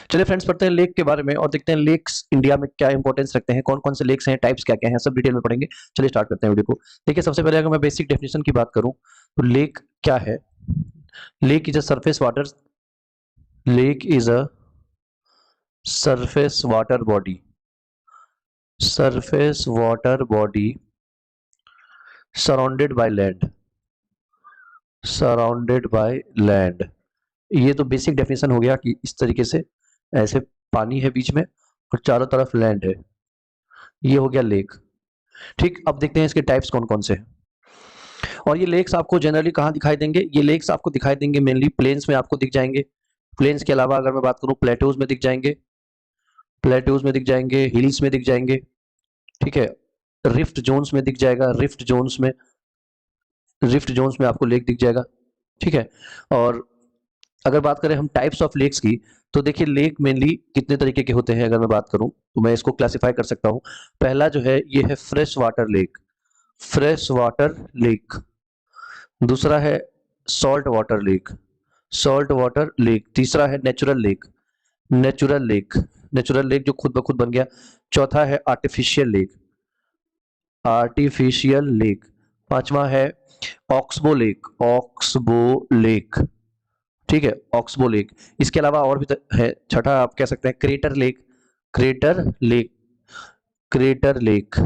चलिए फ्रेंड्स, पढ़ते हैं लेक के बारे में और देखते हैं लेक्स इंडिया में क्या इंपॉर्टेंस रखते हैं, कौन कौन से लेक्स हैं, टाइप्स क्या क्या हैं, सब डिटेल में पढ़ेंगे। चलिए स्टार्ट करते हैं वीडियो को। देखिए, सबसे पहले अगर मैं बेसिक डेफिनेशन की बात करूं तो लेक क्या है। Lake is a surface water, lake is a surface water body, surface water body surrounded by land, surrounded by land. ये तो बेसिक डेफिनेशन हो गया कि इस तरीके से ऐसे पानी है बीच में और चारों तरफ लैंड है, ये हो गया लेक। ठीक, अब देखते हैं इसके टाइप्स कौन कौन से हैं। और ये लेक्स आपको जनरली कहाँ दिखाई देंगे, ये लेक्स आपको दिखाई देंगे मेनली प्लेन्स में आपको दिख जाएंगे। प्लेन्स के अलावा अगर मैं बात करूँ प्लेटोज में दिख जाएंगे, प्लेटोज में दिख जाएंगे, हिल्स में दिख जाएंगे। ठीक है, रिफ्ट जोन्स में दिख जाएगा, रिफ्ट जोन्स में, रिफ्ट जोन्स में आपको लेक दिख जाएगा। ठीक है, और अगर बात करें हम टाइप्स ऑफ लेक्स की, तो देखिए लेक मेनली कितने तरीके के होते हैं। अगर मैं बात करूं तो मैं इसको क्लासिफाई कर सकता हूं। पहला जो है ये है fresh water lake, fresh water lake. दूसरा है salt water lake, salt water lake. तीसरा है natural lake, natural lake, natural lake जो खुद ब खुद बन गया। चौथा है आर्टिफिशियल लेक, आर्टिफिशियल लेक। पांचवा है ऑक्सबो लेक, ऑक्सबो लेक। ठीक है, ऑक्सबो लेक। इसके अलावा और भी है, छठा आप कह सकते हैं crater lake, crater lake, crater lake.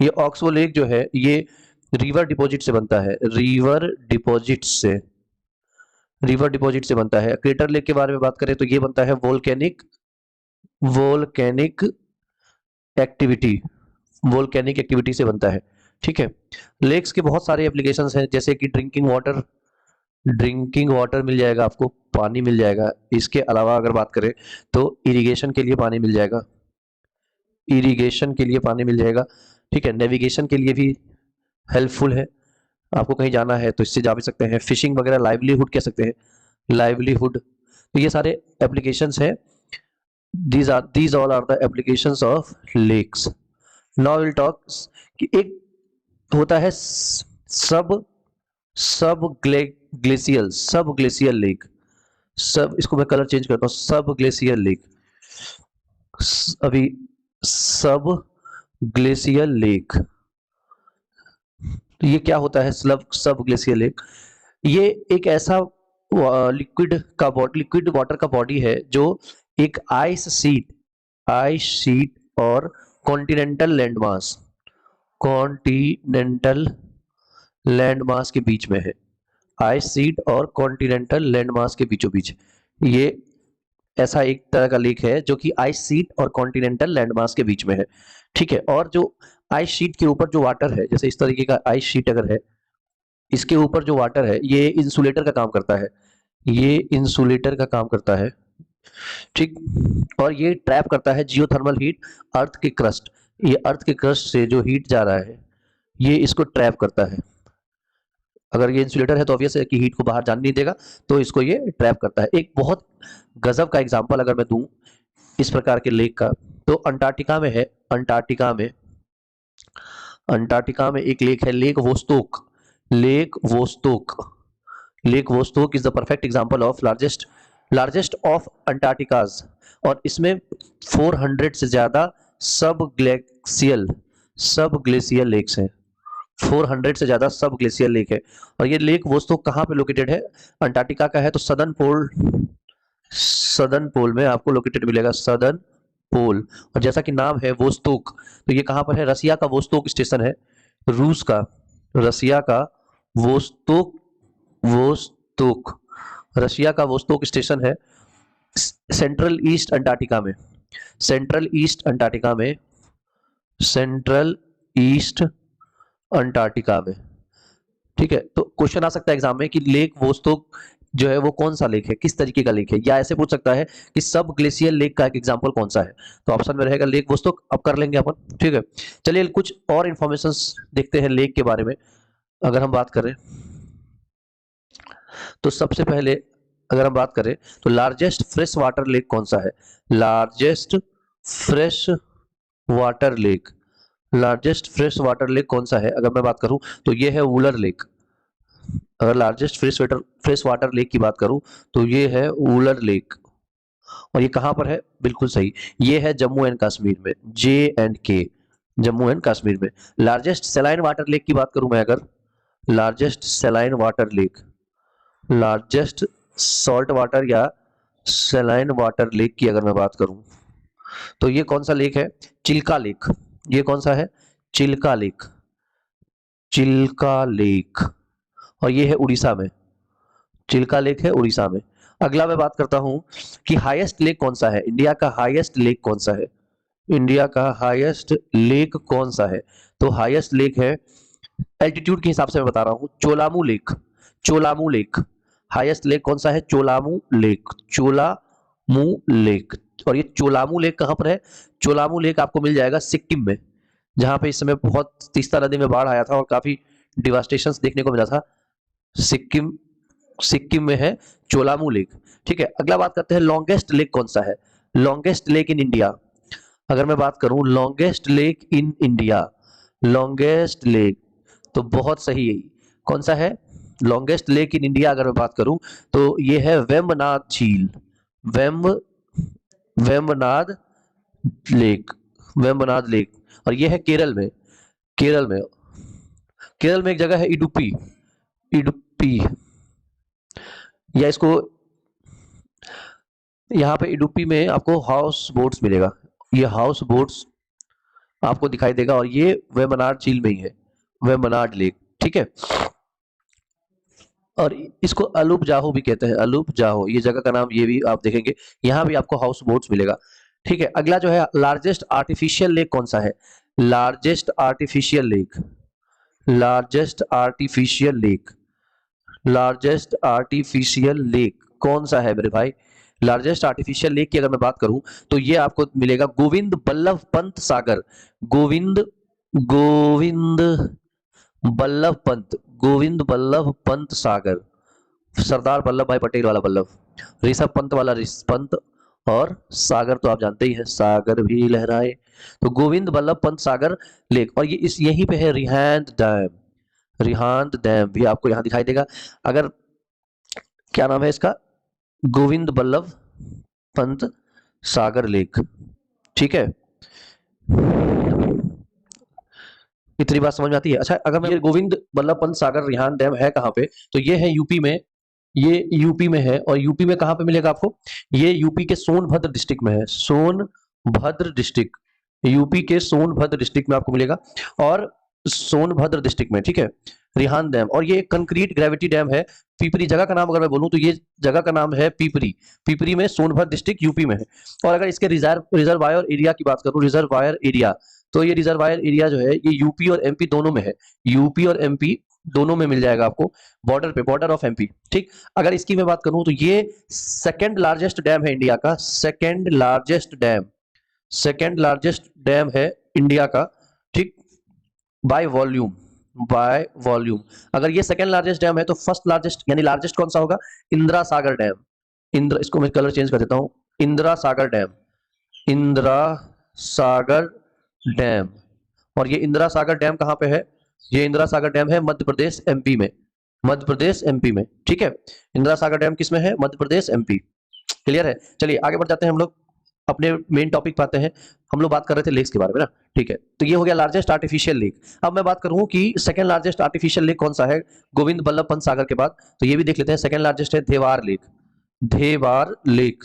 ये ऑक्सबो लेक जो है ये रिवर डिपॉजिट से बनता है, रिवर डिपॉजिट से, रिवर डिपॉजिट से बनता है। क्रेटर लेक के बारे में बात करें तो ये बनता है volcanic, volcanic activity, volcanic activity से बनता है। ठीक है, लेक्स के बहुत सारे एप्लीकेशंस हैं, जैसे कि ड्रिंकिंग वाटर, ड्रिंकिंग वाटर मिल जाएगा आपको, पानी मिल जाएगा। इसके अलावा अगर बात करें तो इरिगेशन के लिए पानी मिल जाएगा, इरिगेशन के लिए पानी मिल जाएगा। ठीक है, नेविगेशन के लिए भी हेल्पफुल है, आपको कहीं जाना है तो इससे जा भी सकते हैं। फिशिंग वगैरह, लाइवलीहुड कह सकते हैं, लाइवलीहुड। तो ये सारे एप्लीकेशंस हैं, these all are the applications of lakes. Now we'll talk कि एक होता है सब, सब ग्लेशियल, सब ग्लेशियल लेक। सब, इसको मैं कलर चेंज करता हूँ, सब ग्लेशियल लेक। अभी सब ग्लेशियल लेक, तो ये क्या होता है सब, सब ग्लेशियल लेक? ये एक ऐसा लिक्विड का बॉडी, लिक्विड वाटर का बॉडी है जो एक आइस शीट, आइस शीट और कॉन्टिनेंटल लैंडमास, कॉन्टिनेंटल लैंडमास के बीच में है। आइस शीट और कॉन्टिनेंटल लैंडमास के बीचों बीच ये ऐसा एक तरह का लेक है जो कि आइस शीट और कॉन्टिनेंटल लैंडमास के बीच में है। ठीक है, और जो आइस शीट के ऊपर जो वाटर है, जैसे इस तरीके का आइस शीट अगर है, इसके ऊपर जो वाटर है ये इंसुलेटर का काम करता है, ये इंसुलेटर का काम करता है। ठीक, और ये ट्रैप करता है जियोथर्मल हीट, अर्थ के क्रस्ट, ये अर्थ के क्रस्ट से जो हीट जा रहा है ये इसको ट्रैप करता है। अगर ये इंसुलेटर है तो ऑब्वियस है कि हीट को बाहर जाने नहीं देगा, तो इसको ये ट्रैप करता है। एक बहुत गजब का एग्जांपल अगर मैं दूं इस प्रकार के लेक का, तो अंटार्कटिका में है, अंटार्कटिका में, अंटार्कटिका में एक लेक है, lake Vostok, lake Vostok. Lake Vostok is the perfect example of largest, largest of Antarctica's. और इसमें 400 से ज्यादा सब ग्लेशियल, सब ग्लेशियल लेक्स हैं, 400 से ज्यादा सब ग्लेशियर लेक है। और ये लेक वोस्तोक कहाँ पे लोकेटेड है? अंटार्कटिका का है तो सदर्न पोल, सदर्न पोल में आपको लोकेटेड मिलेगा, सदर्न पोल। और जैसा कि नाम है वोस्तोक, तो ये कहाँ पर है? रसिया का वोस्तोक स्टेशन है, रूस का, रसिया का वोस्तोक, वोस्तोक, रशिया का वोस्तोक स्टेशन है सेंट्रल ईस्ट अंटार्कटिका में, सेंट्रल ईस्ट अंटार्कटिका में, सेंट्रल ईस्ट अंटार्कटिका में। ठीक है, तो क्वेश्चन आ सकता है एग्जाम में कि लेक वोस्तोक जो है वो कौन सा लेक है, किस तरीके का लेक है, या ऐसे पूछ सकता है कि सब ग्लेशियल लेक का एक एग्जांपल कौन सा है। तो ऑप्शन में रहेगा लेक वोस्तोक। अब कर लेंगे अपन। ठीक है, चलिए कुछ और इंफॉर्मेशंस देखते हैं लेक के बारे में। अगर हम बात करें तो सबसे पहले अगर हम बात करें तो लार्जेस्ट फ्रेश वाटर लेक कौन सा है? Largest fresh water lake, largest fresh water lake कौन सा है अगर मैं बात करूं तो ये है वुलर लेक। अगर लार्जेस्ट फ्रेश वाटर लेक की बात करूं तो ये है वुलर लेक, और ये कहां पर है? बिल्कुल सही, ये है जम्मू एंड कश्मीर में, J&K, जम्मू एंड कश्मीर में। लार्जेस्ट सैलाइन वाटर लेक की बात करूं मैं अगर, largest saline water lake, largest salt water या सैलाइन वाटर लेक की अगर मैं बात करूं तो ये कौन सा लेक है? चिल्का लेक। ये कौन सा है? चिल्का लेक, चिल्का लेक, और ये है उड़ीसा में, चिल्का लेक है उड़ीसा में। अगला मैं बात करता हूं कि हाईएस्ट लेक कौन सा है, इंडिया का हाईएस्ट लेक कौन सा है, इंडिया का हाईएस्ट लेक कौन सा है? तो हाईएस्ट लेक है, एल्टीट्यूड के हिसाब से मैं बता रहा हूं, Cholamu lake, Cholamu lake. Highest lake कौन सा है? Cholamu lake, Cholamu lake. और ये चोलामू लेक कहां पर है? चोलामू लेक आपको मिल जाएगा सिक्किम में, जहां पे इस समय बहुत तीस्ता नदी में बाढ़ आया था और काफी डिवास्टेशन देखने को मिला था। सिक्किम, सिक्किम में है चोलामू लेक। ठीक है, अगला बात करते हैं लॉन्गेस्ट लेक कौन सा है, लॉन्गेस्ट लेक इन इंडिया। अगर मैं बात करूं longest lake in India, longest lake, तो बहुत सही है, कौन सा है लॉन्गेस्ट लेक इन इंडिया? अगर मैं बात करूं तो ये है वेम्बनाड झील, वेम्बनाड लेक, वेम्बनाड लेक। और ये है केरल में, केरल में, केरल में एक जगह है इडुप्पी, इडुप्पी, या इसको यहाँ पे इडुप्पी में आपको हाउस बोट्स मिलेगा, ये हाउस बोट्स आपको दिखाई देगा, और ये वेम्बनाड झील में ही है, वेम्बनाड लेक। ठीक है, और इसको अलूप जाहो भी कहते हैं, अलूप जाहो, ये जगह का नाम, ये भी आप देखेंगे, यहाँ भी आपको हाउस बोट्स मिलेगा। ठीक है, अगला जो है लार्जेस्ट आर्टिफिशियल लेक कौन सा है, largest artificial lake, largest artificial lake, largest artificial lake कौन सा है मेरे भाई? लार्जेस्ट आर्टिफिशियल लेक की अगर मैं बात करूं तो ये आपको मिलेगा गोविंद बल्लभ पंत सागर, गोविंद, गोविंद बल्लभ पंत, गोविंद बल्लभ पंत सागर, सरदार वल्लभ भाई पटेल वाला वल्लभ, ऋषभ पंत वाला ऋषभ पंत, और सागर तो आप जानते ही हैं, सागर भी लहराए। तो गोविंद बल्लभ पंत सागर लेक, और ये इस यहीं पे है रिहांद डैम, रिहांद डैम भी आपको यहां दिखाई देगा। अगर क्या नाम है इसका? गोविंद बल्लभ पंत सागर लेक। ठीक है, इतनी बात समझ में आती है? अच्छा, अगर मैं, ये गोविंद बल्लभ पंत सागर रिहांद डैम है कहां पे? तो ये है यूपी में, ये यूपी में है, और यूपी में कहां पे मिलेगा आपको? ये यूपी के सोनभद्र डिस्ट्रिक्ट में है, सोनभद्र डिस्ट्रिक्ट, यूपी के सोनभद्र डिस्ट्रिक्ट में आपको मिलेगा, और सोनभद्र डिस्ट्रिक्ट में। ठीक है, रिहांद डैम, और ये कंक्रीट ग्रेविटी डैम है पीपरी, जगह का नाम अगर मैं बोलूं तो ये जगह का नाम है पीपरी, पीपरी में, सोनभद्र डिस्ट्रिक्ट यूपी में है। और अगर इसके रिजर्वायर एरिया की बात करूं, रिजर्वायर एरिया, तो ये रिजर्वायर एरिया जो है ये यूपी और एमपी दोनों में है, यूपी और एमपी दोनों में मिल जाएगा आपको, बॉर्डर पे, बॉर्डर ऑफ एमपी। ठीक, अगर इसकी मैं बात करूं तो ये सेकंड लार्जेस्ट डैम है इंडिया का, second largest dam, second largest dam है इंडिया का। ठीक, बाय वॉल्यूम, बाय वॉल्यूम। अगर ये सेकंड लार्जेस्ट डैम है तो फर्स्ट लार्जेस्ट यानी लार्जेस्ट कौन सा होगा? इंदिरा सागर डैम, इंद्र, इसको मैं कलर चेंज कर देता हूं, इंदिरा सागर डैम, इंदिरा सागर डैम। और ये इंदिरा सागर डैम कहां पे है? ये इंदिरा सागर डैम है मध्य प्रदेश एमपी में, मध्य प्रदेश एमपी में। ठीक है, इंदिरा सागर डैम किस में है? मध्य प्रदेश एमपी। क्लियर है? चलिए आगे बढ़ जाते हैं हम लोग, अपने मेन टॉपिक पे आते हैं। हम लोग बात कर रहे थे लेक्स के बारे में ना, ठीक है, तो ये हो गया लार्जेस्ट आर्टिफिशियल लेक। अब मैं बात करूं कि सेकंड लार्जेस्ट आर्टिफिशियल लेक कौन सा है गोविंद बल्लभ पंत सागर के बाद, तो ये भी देख लेते हैं। सेकंड लार्जेस्ट है देवार लेक, देवार लेक।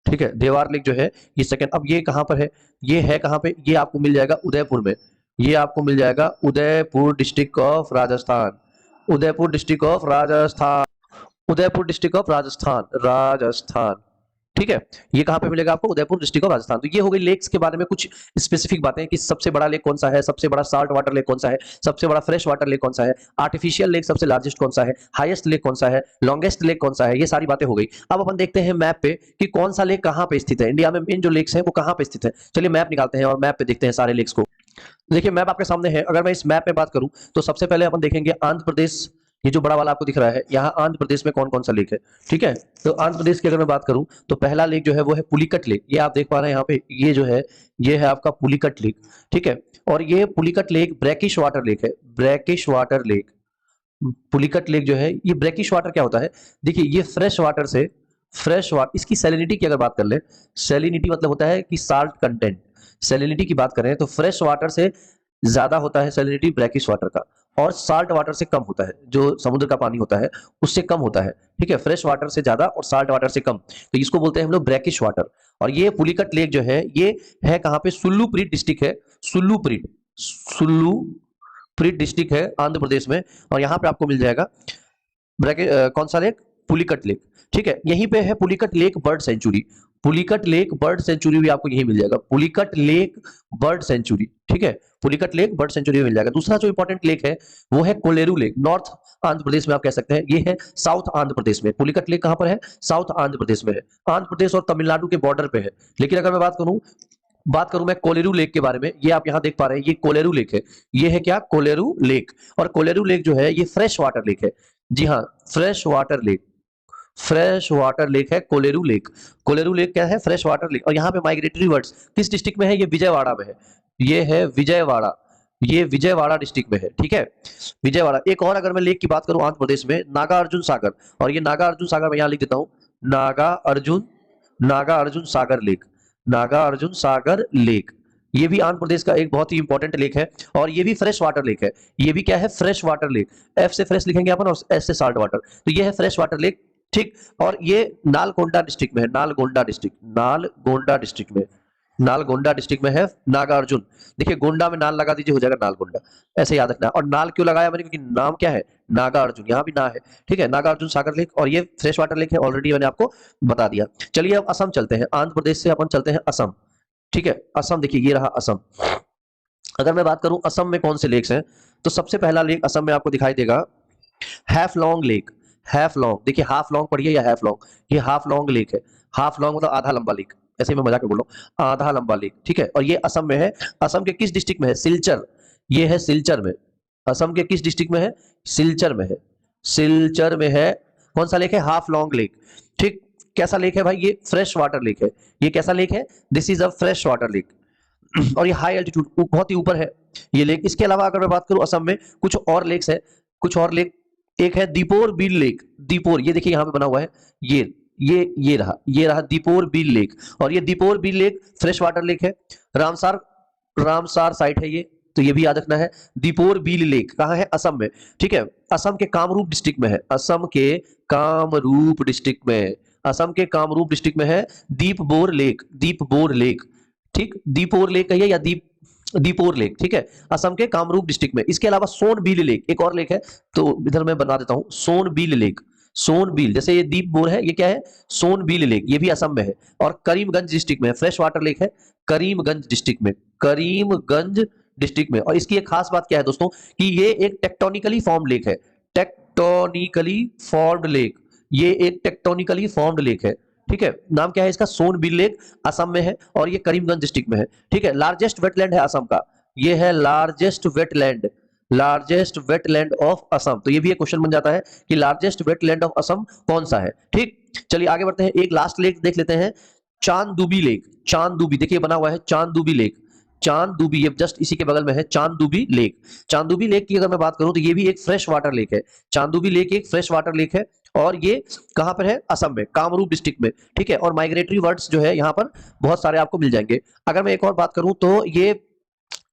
ठीक है, देवार लेक जो है ये सेकंड। अब ये कहां पर है? ये है कहां पे? ये आपको मिल जाएगा उदयपुर में, ये आपको मिल जाएगा Udaipur district of Rajasthan, Udaipur district of Rajasthan, Udaipur district of Rajasthan, Rajasthan. ठीक है, ये कहां पे मिलेगा आपको? Udaipur district of Rajasthan. तो ये हो गई लेक्स के बारे में कुछ स्पेसिफिक बातें कि सबसे बड़ा लेक कौन सा है, सबसे बड़ा साल्ट वाटर लेक कौन सा है, सबसे बड़ा फ्रेश वाटर लेक कौन सा है, आर्टिफिशियल लेक सबसे लार्जेस्ट कौन सा है, हाईएस्ट लेक कौन सा है, लॉन्गेस्ट लेक कौन सा है, ये सारी बातें हो गई। अब अपन देखते हैं मैप पे कि कौन सा लेक कहां पे स्थित है, इंडिया में मेन जो लेक्स हैं वो कहां पे स्थित है। चलिए मैप निकालते हैं और मैप पे देखते हैं सारे लेक्स को। देखिए मैप आपके सामने है, अगर मैं इस मैप पे बात करूं तो सबसे पहले अपन देखेंगे आंध्र प्रदेश, ये जो बड़ा वाला आपको दिख रहा है, यहाँ आंध्र प्रदेश में कौन कौन सा लेक है। ठीक है, तो आंध्र प्रदेश की अगर मैं बात करूं तो पहला लेक जो है वो है पुलिकट लेक, ये आप देख पा रहे हैं यहाँ पे, ये जो है ये है आपका पुलिकट लेक। ठीक है, और ये Pulicat lake brackish water lake है, brackish water lake. Pulicat lake जो है ये ब्रैकिश वाटर क्या होता है? देखिए ये फ्रेश वाटर से फ्रेश वाटर, इसकी सैलिनिटी की अगर बात कर ले, सैलिनिटी मतलब होता है कि साल्ट कंटेंट, सैलिनिटी की बात करें तो फ्रेश वाटर से ज्यादा होता है सैलिनिटी ब्रैकिश वाटर का, और साल्ट वाटर से कम होता है, जो समुद्र का पानी होता है उससे कम होता है, ठीक है, फ्रेश वाटर से ज्यादा और साल्ट वाटर से कम, तो इसको बोलते हैं हम लोग ब्रैकिश वाटर। और ये पुलिकट लेक जो है ये है कहाँ पे, सुल्लूपरीट डिस्ट्रिक्ट है, सुल्लूपरीट, सुल्लूपरीट डिस्ट्रिक्ट है आंध्र प्रदेश में, और यहाँ पे आपको मिल जाएगा कौन सा लेक, पुलिकट लेक, ठीक है। यहीं पे है Pulicat lake bird sanctuary, Pulicat lake bird sanctuary भी आपको यही मिल जाएगा, पुलिकट लेक बर्ड सेंचुरी, ठीक है, पुलिकट लेक बर्ड सेंचुरी मिल जाएगा। दूसरा जो इंपॉर्टेंट लेक है वो है कोलेरू लेक, नॉर्थ आंध्र प्रदेश में आप कह सकते हैं, ये है साउथ आंध्र प्रदेश में, पुलिकट लेक कहां पर है, साउथ आंध्र प्रदेश में है, आंध्र प्रदेश और तमिलनाडु के बॉर्डर पे है। लेकिन अगर मैं बात करूं मैं कोलेरू लेक के बारे में, ये आप यहां देख पा रहे हैं, ये कोलेरू लेक है, ये है क्या, कोलेरू लेक। और कोलेरू लेक जो है ये फ्रेश वाटर लेक है, जी हाँ, fresh water lake, fresh water lake है कोलेरू लेक। कोलेरू लेक क्या है, फ्रेश वाटर लेक। और यहाँ पे माइग्रेटरी बर्ड्स किस डिस्ट्रिक्ट में है, ये विजयवाड़ा में है, ये है विजयवाड़ा, ये विजयवाड़ा डिस्ट्रिक्ट में है, ठीक है, विजयवाड़ा। एक और अगर मैं लेक की बात करूं आंध्र प्रदेश में, नागा अर्जुन सागर, और ये नागा अर्जुन सागर मैं यहाँ लिख देता हूँ, नागा अर्जुन सागर लेक, नागा अर्जुन सागर लेक, ये भी आंध्र प्रदेश का एक बहुत ही इंपॉर्टेंट लेक है, और ये भी फ्रेश वाटर लेक है, ये भी क्या है, फ्रेश वाटर लेक, एफ से फ्रेश लिखेंगे अपन और एस से साल्ट वाटर, तो ये है फ्रेश वाटर लेक, ठीक। और ये नालगोंडा डिस्ट्रिक्ट में है, नालगोंडा डिस्ट्रिक्ट में, नालगोंडा डिस्ट्रिक्ट में है नागा अर्जुन। देखिए गोंडा में नाल लगा दीजिए, हो जाएगा नालगोंडा, ऐसे याद रखना। और नाल क्यों लगाया मैंने, क्योंकि नाम क्या है, नागा अर्जुन, यहाँ भी ना है, ठीक है, नागा अर्जुन सागर लेक, और ये फ्रेश वाटर लेक है, ऑलरेडी मैंने आपको बता दिया। चलिए अब असम चलते हैं, आंध्र प्रदेश से अपन चलते हैं असम, ठीक है, असम देखिए ये रहा असम। अगर मैं बात करूं असम में कौन से लेक्स हैं, तो सबसे पहला लेक असम में आपको दिखाई देगा हैफलॉन्ग लेक, हैफलॉन्ग, देखिए हाफ लॉन्ग पढ़िए या हैफलॉन्ग, ये हाफ लॉन्ग लेक है, हाफ लॉन्ग मतलब आधा लंबा लेक, ऐसे मैं मजाक में बोल रहा हूं, आधा लंबा लेक, ठीक है। और ये असम में है, असम के किस डिस्ट्रिक्ट में है, सिलचर, ये है सिलचर में, असम के किस डिस्ट्रिक्ट में है, सिलचर में है, सिलचर में है। कौन सा लेक है, हाफ लॉन्ग लेक, ठीक। कैसा लेक है भाई, ये फ्रेश वाटर लेक है, ये कैसा लेक है, this is a fresh water lake, और ये हाई एल्टीट्यूड बहुत ही ऊपर है ये लेक। इसके अलावा अगर मैं बात करूं असम में कुछ और लेक्स है, कुछ और लेक, एक है दीपोर बील लेक, दीपोर, ये देखिए यहाँ पे बना हुआ है, ये रहा दीपोर बील लेक, और ये दीपोर बील लेक फ्रेश वाटर लेक है, रामसार साइट है ये, तो ये भी याद रखना है। दीपोर बील लेक कहाँ है, असम में, ठीक है, असम के कामरूप डिस्ट्रिक्ट में है, असम के कामरूप डिस्ट्रिक्ट में, असम के कामरूप डिस्ट्रिक्ट में है दीपबोर लेक, दीपबोर लेक, ठीक, दीपोर लेक कहिए या दीपोर लेक, ठीक है, असम के कामरूप डिस्ट्रिक्ट में। इसके अलावा सोनबील लेक एक और लेक है, तो इधर मैं बना देता हूं, सोनबील लेक, सोनबील, जैसे ये दीपबोर है, ये क्या है, सोनबील लेक, ये भी असम में है, और करीमगंज डिस्ट्रिक्ट में फ्रेश वाटर लेक है, करीमगंज डिस्ट्रिक्ट में, करीमगंज डिस्ट्रिक्ट में। और इसकी एक खास बात क्या है दोस्तों, कि ये एक टेक्टोनिकली फॉर्म्ड लेक है, टेक्टोनिकली फॉर्म्ड लेक, ये एक टेक्टोनिकली फॉर्म्ड लेक है, ठीक है। नाम क्या है इसका, सोनबील लेक, असम में है, और ये करीमगंज डिस्ट्रिक्ट में है, ठीक है। लार्जेस्ट वेटलैंड है असम का, ये है लार्जेस्ट वेटलैंड ऑफ असम। तो ये भी एक क्वेश्चन बन जाता है कि लार्जेस्ट वेटलैंड ऑफ असम कौन सा है, ठीक। चलिए आगे बढ़ते हैं, एक लास्ट लेक देख लेते हैं, चांददुबी लेक, चांददुबी देखिए बना हुआ है चांददुबी लेक, चांददुबी, ये जस्ट इसी के बगल में है चांददुबी लेक। चांददुबी लेक की अगर मैं बात करूं तो ये भी एक फ्रेश वाटर लेक है, चांददुबी लेक एक फ्रेश वाटर लेक है, और ये कहां पर है, असम में, कामरूप डिस्ट्रिक्ट में, ठीक है। और माइग्रेटरी बर्ड्स जो है यहाँ पर बहुत सारे आपको मिल जाएंगे। अगर मैं एक और बात करूं तो ये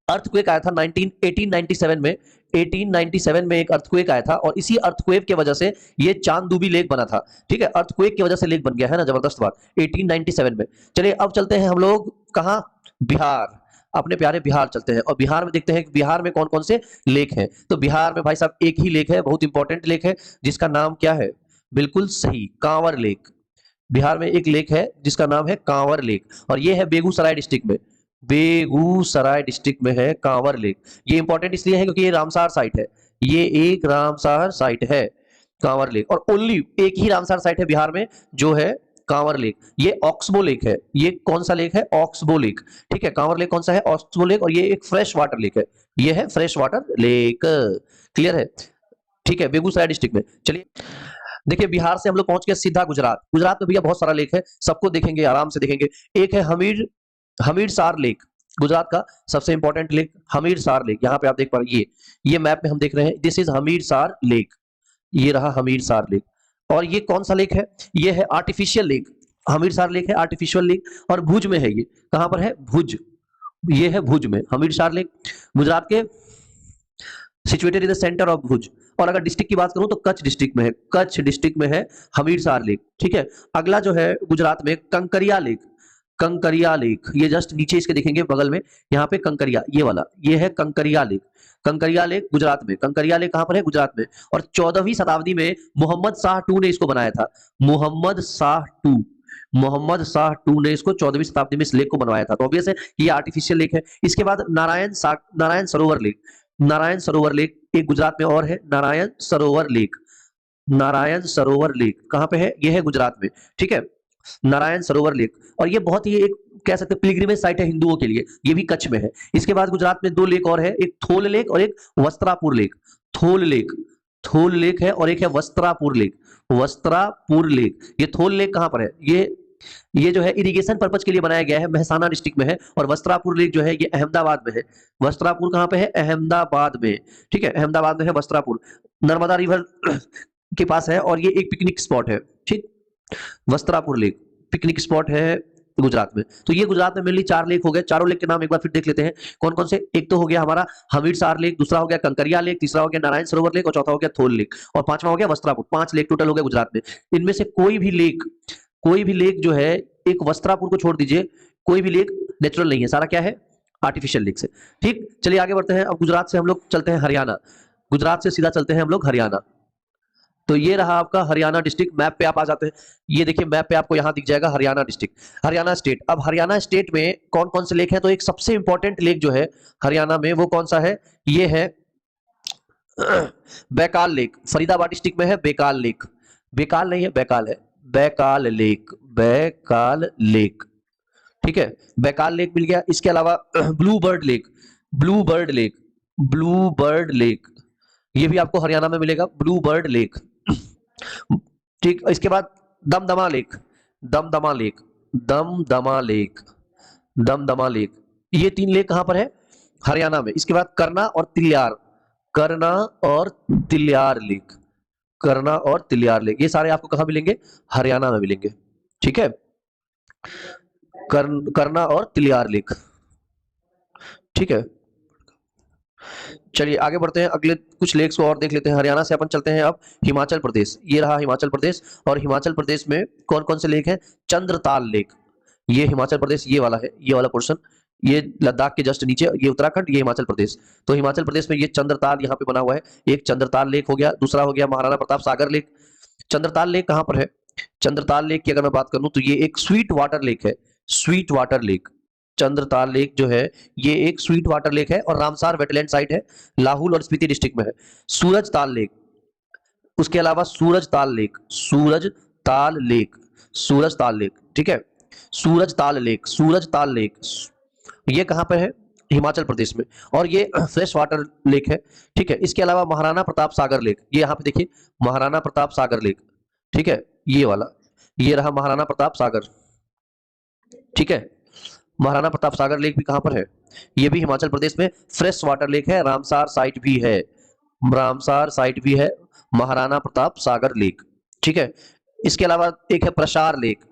अर्थक्वेक आया था 1897 में, 1897 में एक अर्थक्वेक आया था, और इसी अर्थक्वेक की वजह से ये चांददुबी लेक बना था, ठीक है, अर्थक्वेक की वजह से लेक बन गया है ना, जबरदस्त बात, 1897 में। चलिए अब चलते हैं हम लोग कहां, बिहार, अपने प्यारे बिहार चलते हैं, और बिहार में देखते हैं कि बिहार में कौन कौन से लेक हैं। तो बिहार में भाई साहब एक ही लेक है, बहुत इंपॉर्टेंट लेक है, जिसका नाम क्या है, बिल्कुल सही, कांवर लेक। बिहार में एक लेक है जिसका नाम है कांवर लेक, और ये है बेगूसराय डिस्ट्रिक्ट में, बेगूसराय डिस्ट्रिक्ट में है कांवर लेक। ये इंपॉर्टेंट इसलिए है क्योंकि ये रामसार साइट है, ये एक रामसार साइट है कांवर लेक, और ओनली एक ही रामसार साइट है बिहार में जो है कांवर लेक। ये ऑक्सबो लेक है, ये कौन सा लेक है, ऑक्सबो लेक, ठीक है। कांवर लेक कौन सा है, ऑक्सबो लेक, और ये एक फ्रेश वाटर लेक है, ये है फ्रेश वाटर लेक, क्लियर है, ठीक है, बेगूसराय डिस्ट्रिक्ट में। चलिए देखिए बिहार से हम लोग पहुंच गए सीधा गुजरात, गुजरात में भैया बहुत सारा लेक है, सबको देखेंगे, आराम से देखेंगे। एक है हमीरसार लेक, गुजरात का सबसे इंपॉर्टेंट लेक हमीरसार लेक, यहाँ पे आप देख पा रहे हैं, ये मैप में हम देख रहे हैं, दिस इज हमीरसार लेक, ये रहा हमीरसार लेक। और ये कौन सा लेक है? ये है आर्टिफिशियल लेक, हमीरसार लेक है आर्टिफिशियल लेक, और भुज में है। ये कहां पर है? भुज, ये है भुज में हमीरसार लेक, गुजरात के, situated in the centre of Bhuj. और अगर डिस्ट्रिक्ट की बात करूं तो कच्छ डिस्ट्रिक्ट में है, कच्छ डिस्ट्रिक्ट में है हमीरसार लेक। ठीक है, अगला जो है गुजरात में कंकरिया लेक, कंकरिया लेक, ये जस्ट नीचे इसके देखेंगे बगल में, यहाँ पे कंकरिया, ये वाला, ये है कंकरिया लेक। कंकरिया लेक गुजरात में, कंकरिया लेक कहां पर है? गुजरात में। और 14वीं शताब्दी में मोहम्मद शाह टू ने इसको बनाया था, मोहम्मद शाह टू, मोहम्मद शाह टू ने इसको 14वीं शताब्दी में इस लेक को बनवाया था। तो ऑब्वियस है ये आर्टिफिशियल लेक है। इसके बाद नारायण सरोवर लेक, नारायण सरोवर लेक एक गुजरात में और है, नारायण सरोवर लेक, नारायण सरोवर लेक कहां पे है? ये है गुजरात में। ठीक है, नारायण सरोवर लेक, और ये बहुत ही एक कह सकते हैं पिलग्रिमेज साइट है हिंदुओं के लिए, ये भी कच्छ में है। इसके बाद गुजरात में दो लेक और है, एक थोल लेक और एक वस्त्रापुर लेक। थोल लेक, थोल लेक है, और एक है वस्त्रापुर लेक, वस्त्रापुर लेक। ये थोल लेक कहां पर है? ये जो है इरिगेशन पर्पज के लिए बनाया गया है, महसाना डिस्ट्रिक्ट में है। और वस्त्रापुर लेक जो है ये अहमदाबाद में है। वस्त्रापुर कहां पे है? अहमदाबाद में। ठीक है, अहमदाबाद में है वस्त्रापुर, नर्मदा रिवर के पास है, और ये एक पिकनिक स्पॉट है। ठीक, वस्त्रापुर लेक पिकनिक स्पॉट है गुजरात में। तो ये गुजरात में मेनली 4 लेक हो गए। चारों लेक के नाम एक बार फिर देख लेते हैं कौन कौन से। एक तो हो गया हमारा हमीरसार लेक, दूसरा हो गया कंकरिया लेक, तीसरा हो गया नारायण सरोवर लेक, और चौथा हो गया थोल लेक, और पांचवा हो गया वस्त्रापुर। 5 लेक टोटल हो गए गुजरात में। इनमें से कोई भी लेक जो है, एक वस्त्रापुर को छोड़ दीजिए, कोई भी लेक नेचुरल नहीं है, सारा क्या है? आर्टिफिशियल लेक से। ठीक, चलिए आगे बढ़ते हैं। अब गुजरात से हम लोग चलते हैं हरियाणा, गुजरात से सीधा चलते हैं हम लोग हरियाणा। तो ये रहा आपका हरियाणा डिस्ट्रिक्ट। मैप पे आप आ जाते हैं, ये देखिए मैप पे आपको यहां दिख जाएगा हरियाणा डिस्ट्रिक्ट, हरियाणा स्टेट। अब हरियाणा स्टेट में कौन कौन से लेक हैं? तो एक सबसे इंपॉर्टेंट लेक जो है हरियाणा में वो कौन सा है? ये है बैकाल लेक, फरीदाबाद डिस्ट्रिक्ट में है बेकाल लेक, बेकाल नहीं है बैकाल है, बैकाल लेक, बैकाल लेक। ठीक है, बैकाल लेक मिल गया। इसके अलावा blue bird lake, blue bird lake, blue bird lake, ये भी आपको हरियाणा में मिलेगा, ब्लू बर्ड लेक। ठीक, इसके बाद Damdama lake, Damdama lake, Damdama lake, Damdama lake, ये 3 लेक कहां पर है? हरियाणा में। इसके बाद करना और तिलियार, करना और तिलियार लेक, करना और तिलियार लेक, ये सारे आपको कहां मिलेंगे? हरियाणा में मिलेंगे। ठीक है, करना और तिलियार लेक। ठीक है, चलिए आगे बढ़ते हैं, अगले कुछ लेक्स को और देख लेते हैं। हरियाणा से अपन चलते हैं अब हिमाचल प्रदेश। ये रहा हिमाचल प्रदेश, और हिमाचल प्रदेश में कौन कौन से लेक हैं? चंद्रताल लेक, ये हिमाचल प्रदेश, ये वाला है, ये वाला पोर्शन, ये लद्दाख के जस्ट नीचे, ये उत्तराखंड, ये हिमाचल प्रदेश। तो हिमाचल प्रदेश में ये चंद्रताल यहाँ पे बना हुआ है। एक चंद्रताल लेक हो गया, दूसरा हो गया महाराणा प्रताप सागर लेक। चंद्रताल लेक कहां पर है? चंद्रताल लेक की अगर मैं बात करूं तो ये एक स्वीट वाटर लेक है, sweet water lake. Chandratal lake जो है ये एक स्वीट वाटर लेक है, और रामसार वेटलैंड साइट है, लाहौल और स्पीति डिस्ट्रिक्ट में है। सूरज ताल लेक, उसके अलावा सूरज ताल लेक, सूरज ताल लेक, सूरज ताल लेक। ठीक है, सूरज ताल लेक, सूरज ताल लेक, ये कहां पर है? हिमाचल प्रदेश में, और ये फ्रेश वाटर लेक है। ठीक है, इसके अलावा महाराणा प्रताप सागर लेक, ये यहाँ पे देखिए महाराणा प्रताप सागर लेक। ठीक है, ये वाला, ये रहा महाराणा प्रताप सागर। ठीक है, महाराणा प्रताप सागर लेक भी कहां पर है? ये भी हिमाचल प्रदेश में फ्रेश वाटर लेक है, रामसार साइट भी है, रामसार साइट भी है, महाराणा प्रताप सागर लेक। ठीक है, इसके अलावा एक है प्रसार लेक,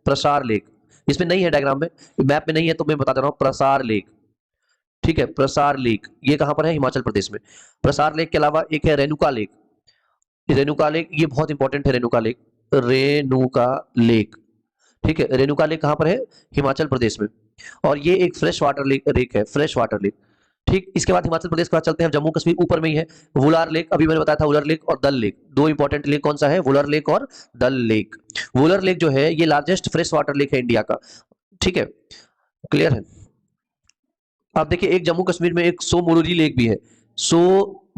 प्रसार लेक, इसमें नहीं है डायग्राम में, मैप में नहीं है तो मैं बता दे रहा हूं, प्रसार लेक। ठीक है, प्रसार लेक, ये कहां पर है? हिमाचल प्रदेश में। प्रसार लेक के अलावा एक है रेणुका लेक, रेणुका लेक, ये बहुत इंपॉर्टेंट है, रेणुका लेक, रेणुका लेक। ठीक है, रेणुका लेक कहां पर है? हिमाचल प्रदेश में, और ये एक फ्रेश वाटर लेक है, फ्रेश वाटर लेक। ठीक, इसके बाद हिमाचल प्रदेश के बाद चलते हैं जम्मू कश्मीर, ऊपर में ही है वुलार लेक, अभी मैंने बताया था वुलर लेक और दल लेक, दो इंपॉर्टेंट लेक कौन सा है? वुलर लेक और दल लेक। वुलर लेक जो है ये लार्जेस्ट फ्रेश वाटर लेक है इंडिया का। ठीक है, क्लियर है? आप देखिए एक जम्मू कश्मीर में एक सो मोरीरी लेक भी है, सो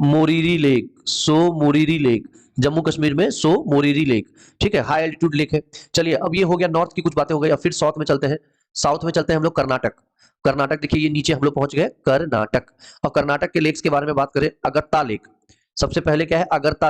मोरीरी लेक, सो मोरीरी लेक, जम्मू कश्मीर में सो मोरीरी लेक। ठीक है, हाई एल्टीट्यूड लेक है। चलिए अब ये हो गया नॉर्थ की कुछ बातें हो गई, अब फिर साउथ में चलते हैं। साउथ में चलते हैं हम लोग कर्नाटक। कर्नाटक देखिए ये नीचे हम लोग पहुंच गए कर्नाटक। और कर्नाटक के लेक्स के बारे में बात करें, अगत्ता लेक सबसे पहले क्या है? अगरता,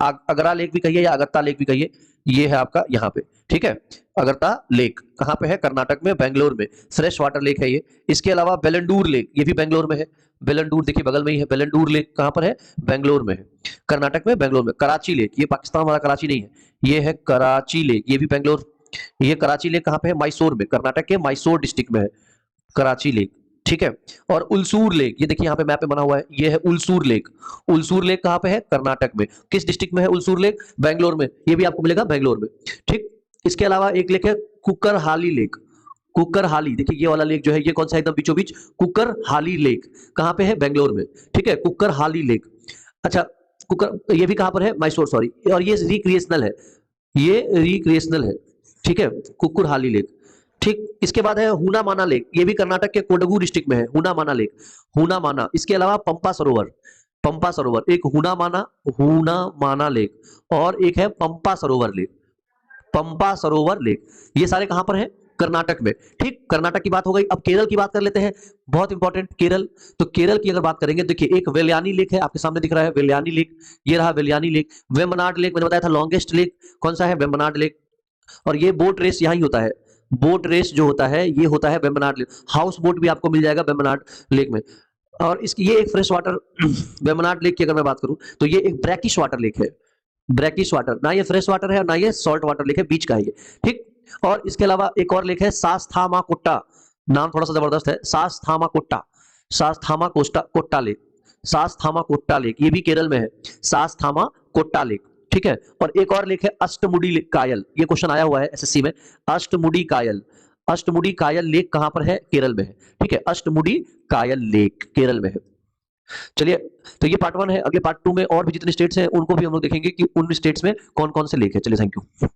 अगरा लेक भी कहिए या अगत्ता लेक भी कहिए, ये है आपका यहाँ पे। ठीक है। अगरता लेक कहाँ पे है? कर्नाटक में, बेंगलोर में, फ्रेश वाटर लेक है ये। इसके अलावा बेलंडूर लेक, ये भी बेंगलोर में है। बेलंडूर देखिए बगल में ही है, बेलंडूर लेक कहाँ पर है? बेंगलोर में है, कर्नाटक में, बेंगलोर में। कराची लेक, ये पाकिस्तान वाला कराची नहीं है, ये है कराची लेक, ये भी बेंगलोर। ये कराची लेक कहाँ पे है? मैसूर में, कर्नाटक के मैसूर डिस्ट्रिक्ट में है कराची लेक, ठीक है। और उलसूर लेक, ये देखिए यहाँ पे मैप पे बना हुआ है, ये है उलसूर लेक। उलसूर लेक कहाँ पे है? कर्नाटक में। किस डिस्ट्रिक्ट में है उलसूर लेक? बेंगलोर में, ये भी आपको मिलेगा बेंगलोर में, ठीक। इसके अलावा एक लेक है कुकरहाली लेक। कुकरहाली, देखिए ये वाला लेक जो है, ये कौन सा एकदम बीचों बीच? कुकरहाली लेक कहाँ पे है? बेंगलोर में, ठीक है, कुकरहाली लेक। अच्छा, कुकर ये भी कहाँ पर है? मैसूर, सॉरी। और ये रिक्रिएशनल है, ये रिक्रिएशनल है, ठीक है, कुकुरहाली लेक, ठीक। इसके बाद है हुना माना लेक, ये भी कर्नाटक के कोडगु डिस्ट्रिक्ट में है, हुना माना लेक, हुना माना। इसके अलावा पंपा सरोवर, पंपा सरोवर, एक हुना माना लेक और एक है पंपा सरोवर लेक, पंपा सरोवर लेक। ये सारे कहां पर है? कर्नाटक में, ठीक। कर्नाटक की बात हो गई। अब केरल की बात कर लेते हैं, बहुत इंपॉर्टेंट केरल। तो केरल की अगर बात करेंगे, देखिए एक वेलियानी लेक है, आपके सामने दिख रहा है वेलियानी लेक, ये रहा वेलियानी लेक। वेम्बनाड लेक मैंने बताया था लॉन्गेस्ट लेक, कौन सा है? वेम्बनाड लेक। और ये बोट रेस यहाँ ही होता है, बोट रेस जो होता है ये होता है वेम्बनाड लेक। हाउस बोट भी आपको मिल जाएगा वेम्बनाड लेक में। और इसकी ये एक फ्रेश वाटर वेम्बनाड लेक की अगर मैं बात करूं तो ये एक ब्रैकिश वाटर लेक है, ब्रैकिश वाटर, ना ये फ्रेश वाटर है और ना ये सॉल्ट वाटर लेक है, बीच का है ये, ठीक। और इसके अलावा एक और लेक है सास्थामा कोट्टा, नाम थोड़ा सा जबरदस्त है, सास्थामा कोट्टा, सास्थामा कोस्टा कोट्टा लेक, सास्थामा कोट्टा लेक, ये भी केरल में है, सास्थामा कोट्टा लेक, ठीक है। और एक और लेक है अष्टमुडी कायल, ये क्वेश्चन आया हुआ है एसएससी में, अष्टमुडी कायल। अष्टमुडी कायल लेक कहां पर है? केरल में है, ठीक है, अष्टमुडी कायल लेक केरल में है। चलिए, तो ये पार्ट 1 है। अगले पार्ट 2 में और भी जितने स्टेट्स हैं उनको भी हम लोग देखेंगे कि उन स्टेट्स में कौन कौन से लेक है। चलिए, थैंक यू।